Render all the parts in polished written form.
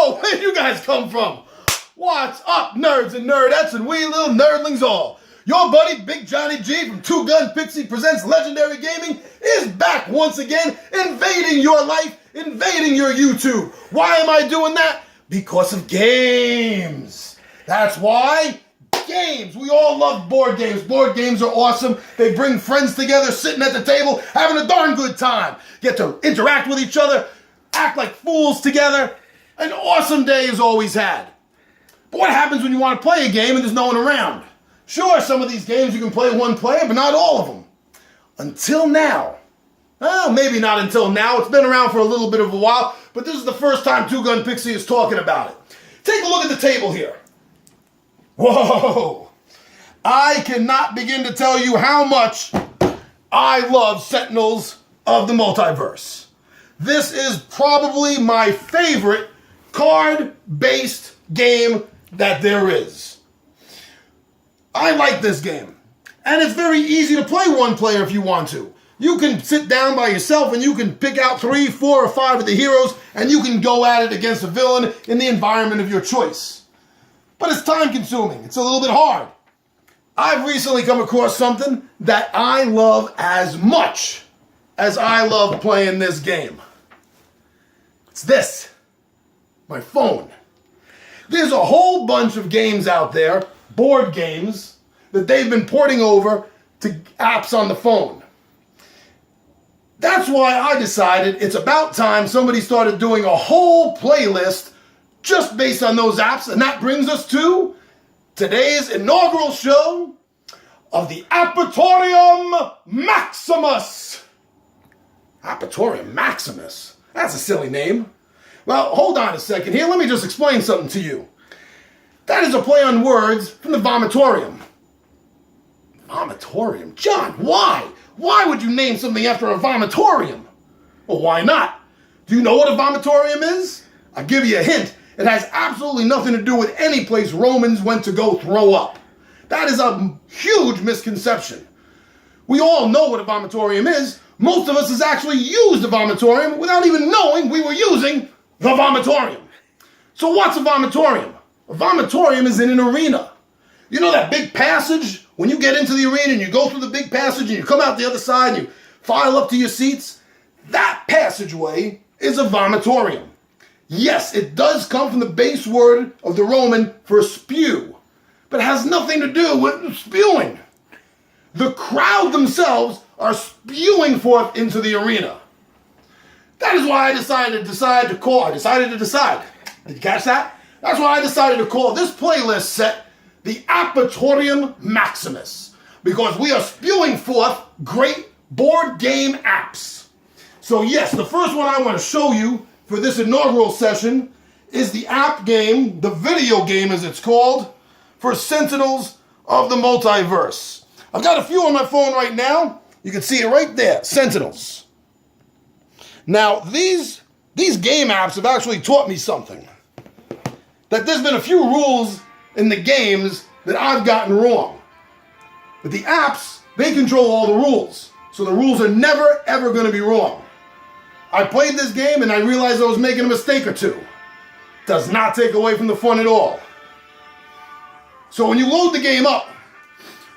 Whoa, where'd you guys come from? What's up, nerds and nerdettes and wee little nerdlings all? Your buddy Big Johnny G from Two Gun Pixie Presents Legendary Gaming is back once again, invading your life, invading your YouTube. Why am I doing that? Because of games. That's why. Games. We all love board games. Board games are awesome. They bring friends together, sitting at the table, having a darn good time. Get to interact with each other, act like fools together. An awesome day is always had. But what happens when you want to play a game and there's no one around? Sure, some of these games you can play one player, but not all of them. Until now. Well, maybe not until now. It's been around for a little bit of a while, but this is the first time Two Gun Pixie is talking about it. Take a look at the table here. Whoa! I cannot begin to tell you how much I love Sentinels of the Multiverse. This is probably my favorite card-based game that there is. I like this game. And it's very easy to play one player if you want to. You can sit down by yourself and you can pick out 3, 4, or 5 of the heroes and you can go at it against a villain in the environment of your choice. But it's time consuming. It's a little bit hard. I've recently come across something that I love as much as I love playing this game. It's this. My phone. There's a whole bunch of games out there, board games, that they've been porting over to apps on the phone. That's why I decided it's about time somebody started doing a whole playlist just based on those apps, and that brings us to today's inaugural show of the App-iTorium Maximus. App-iTorium Maximus? That's a silly name. Well, hold on a second here. Let me just explain something to you. That is a play on words from the Vomitorium. Vomitorium? John, why? Why would you name something after a vomitorium? Well, why not? Do you know what a vomitorium is? I'll give you a hint. It has absolutely nothing to do with any place Romans went to go throw up. That is a huge misconception. We all know what a vomitorium is. Most of us has actually used a vomitorium without even knowing we were using the vomitorium. So what's a vomitorium? A vomitorium is in an arena. You know that big passage? When you get into the arena and you go through the big passage and you come out the other side and you file up to your seats? That passageway is a vomitorium. Yes, it does come from the base word of the Roman for spew, but it has nothing to do with spewing. The crowd themselves are spewing forth into the arena. That is why I decided to decide. Did you catch that? That's why I decided to call this playlist set the App-iTorium Maximus, because we are spewing forth great board game apps. So yes, the first one I want to show you for this inaugural session is the app game, the video game as it's called, for Sentinels of the Multiverse. I've got a few on my phone right now. You can see it right there, Sentinels. Now, these game apps have actually taught me something. That there's been a few rules in the games that I've gotten wrong. But the apps, they control all the rules. So the rules are never, ever going to be wrong. I played this game and I realized I was making a mistake or two. Does not take away from the fun at all. So when you load the game up,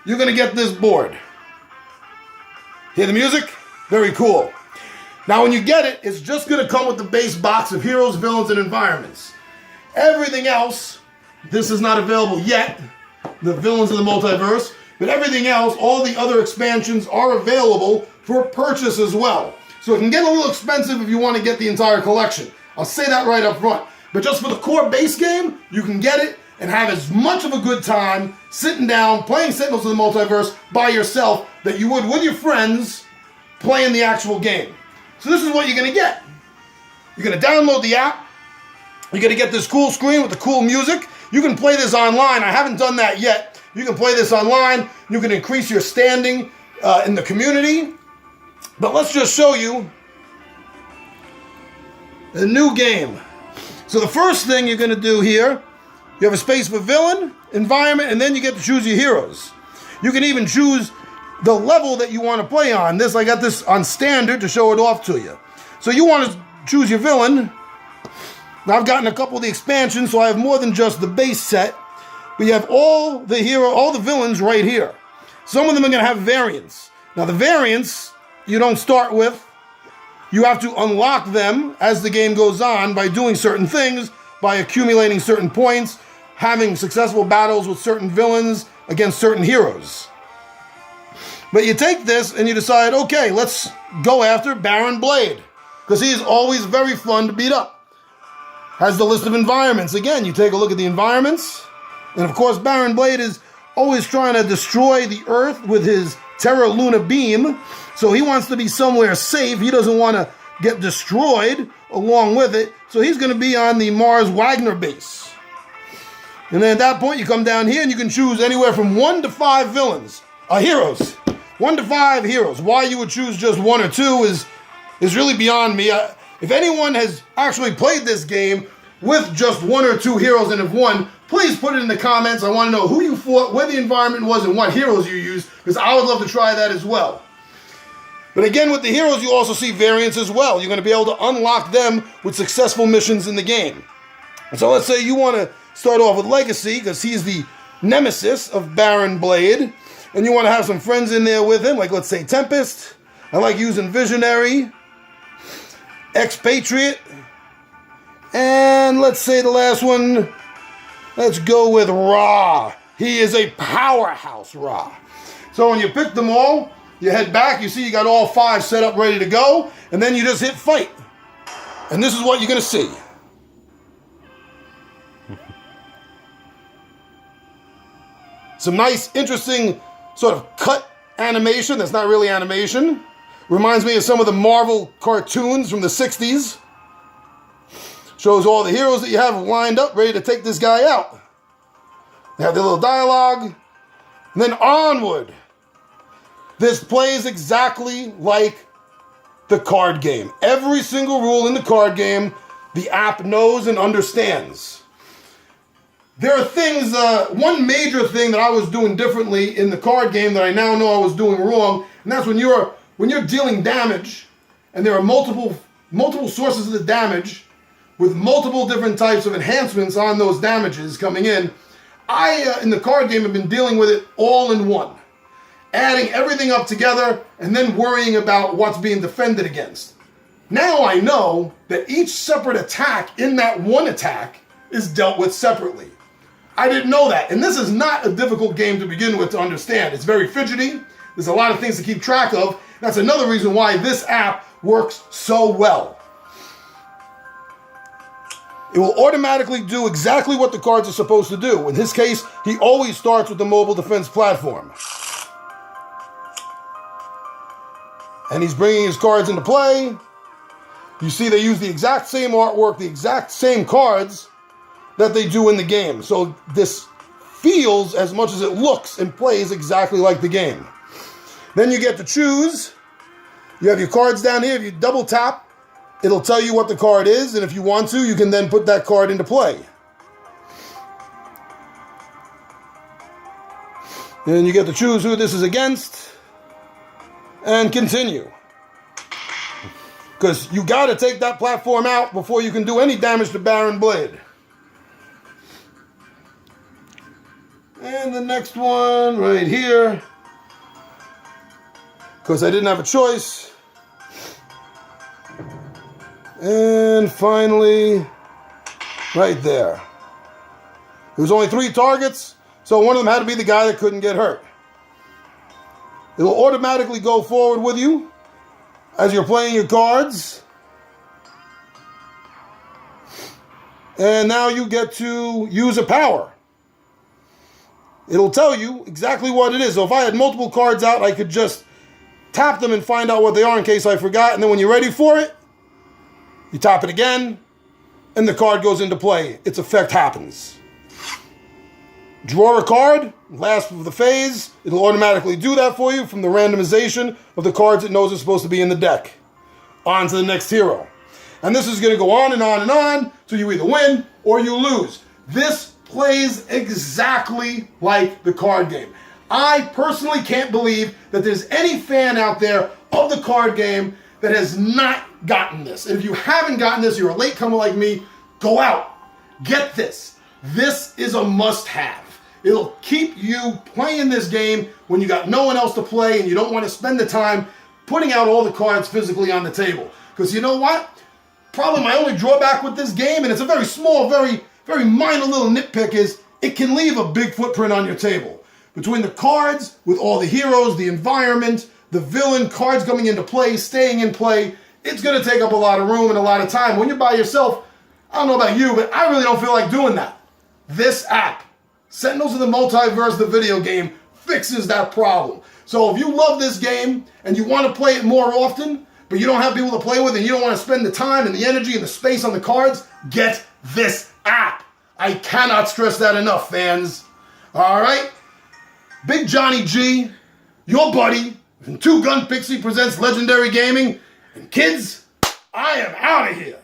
you're going to get this board. Hear the music? Very cool. Now when you get it, it's just going to come with the base box of heroes, villains, and environments. Everything else, this is not available yet, the villains of the multiverse, but everything else, all the other expansions are available for purchase as well. So it can get a little expensive if you want to get the entire collection. I'll say that right up front. But just for the core base game, you can get it and have as much of a good time sitting down, playing Sentinels of the Multiverse by yourself that you would with your friends playing the actual game. So this is what you're going to get. You're going to download the app. You're going to get this cool screen with the cool music. You can play this online. I haven't done that yet. You can play this online. You can increase your standing in the community. But let's just show you the new game. So the first thing you're going to do here, you have a space for villain, environment, and then you get to choose your heroes. You can even choose the level that you want to play on. I got this on standard to show it off to you. So you want to choose your villain. Now, I've gotten a couple of the expansions, so I have more than just the base set. But you have all the villains right here. Some of them are going to have variants. Now, the variants you don't start with. You have to unlock them as the game goes on by doing certain things, by accumulating certain points, having successful battles with certain villains against certain heroes. But you take this and you decide, okay, let's go after Baron Blade, because he is always very fun to beat up. Has the list of environments. Again, you take a look at the environments, and of course Baron Blade is always trying to destroy the Earth with his Terra Luna beam, so he wants to be somewhere safe. He doesn't want to get destroyed along with it, so he's going to be on the Mars Wagner base. And then at that point, you come down here and you can choose anywhere from 1 to 5 heroes. 1 to 5 heroes. Why you would choose just 1 or 2 is really beyond me. If anyone has actually played this game with just 1 or 2 heroes and have won, please put it in the comments. I want to know who you fought, where the environment was, and what heroes you used, because I would love to try that as well. But again, with the heroes, you also see variants as well. You're going to be able to unlock them with successful missions in the game. So let's say you want to start off with Legacy, because he's the nemesis of Baron Blade, and you want to have some friends in there with him, like let's say Tempest. I like using Visionary, Expatriate, and let's say the last one, let's go with Ra. He is a powerhouse, Ra. So when you pick them all, you head back, you see you got all 5 set up ready to go, and then you just hit fight. And this is what you're going to see. Some nice, interesting sort of cut animation that's not really animation. Reminds me of some of the Marvel cartoons from the 60s. Shows all the heroes that you have lined up, ready to take this guy out. They have their little dialogue. And then onward. This plays exactly like the card game. Every single rule in the card game, the app knows and understands. There are things, one major thing that I was doing differently in the card game that I now know I was doing wrong, and that's when you're dealing damage, and there are multiple sources of the damage with multiple different types of enhancements on those damages coming in. I, in the card game, have been dealing with it all in one. Adding everything up together and then worrying about what's being defended against. Now I know that each separate attack in that one attack is dealt with separately. I didn't know that, and this is not a difficult game to begin with to understand. It's very fidgety. There's a lot of things to keep track of. That's another reason why this app works so well. It will automatically do exactly what the cards are supposed to do. In his case, he always starts with the mobile defense platform. And he's bringing his cards into play. You see they use the exact same artwork, the exact same cards that they do in the game. So this feels as much as it looks and plays exactly like the game. Then you get to choose. You have your cards down here. If you double tap, it'll tell you what the card is. And if you want to, you can then put that card into play. Then you get to choose who this is against. And continue. Because you got to take that platform out before you can do any damage to Baron Blade. And the next one right here. Because I didn't have a choice. And finally, right there. There was only 3 targets, so one of them had to be the guy that couldn't get hurt. It'll automatically go forward with you as you're playing your cards. And now you get to use a power. It'll tell you exactly what it is. So if I had multiple cards out, I could just tap them and find out what they are in case I forgot. And then when you're ready for it, you tap it again, and the card goes into play. Its effect happens. Draw a card, last of the phase. It'll automatically do that for you from the randomization of the cards it knows are supposed to be in the deck. On to the next hero. And this is going to go on and on and on, so you either win or you lose. This plays exactly like the card game. I personally can't believe that there's any fan out there of the card game that has not gotten this. And if you haven't gotten this, you're a latecomer like me, Go out. Get this. This is a must-have. It'll keep you playing this game when you got no one else to play and you don't want to spend the time putting out all the cards physically on the table. Because you know what? Probably my only drawback with this game, and it's a very small, very minor little nitpick, is it can leave a big footprint on your table. Between the cards, with all the heroes, the environment, the villain, cards coming into play, staying in play, it's going to take up a lot of room and a lot of time. When you're by yourself, I don't know about you, but I really don't feel like doing that. This app, Sentinels of the Multiverse, the video game, fixes that problem. So if you love this game and you want to play it more often, but you don't have people to play with and you don't want to spend the time and the energy and the space on the cards, get this app. I cannot stress that enough, fans. All right? Big Johnny G, your buddy, and Two Gun Pixie presents Legendary Gaming. And kids, I am out of here.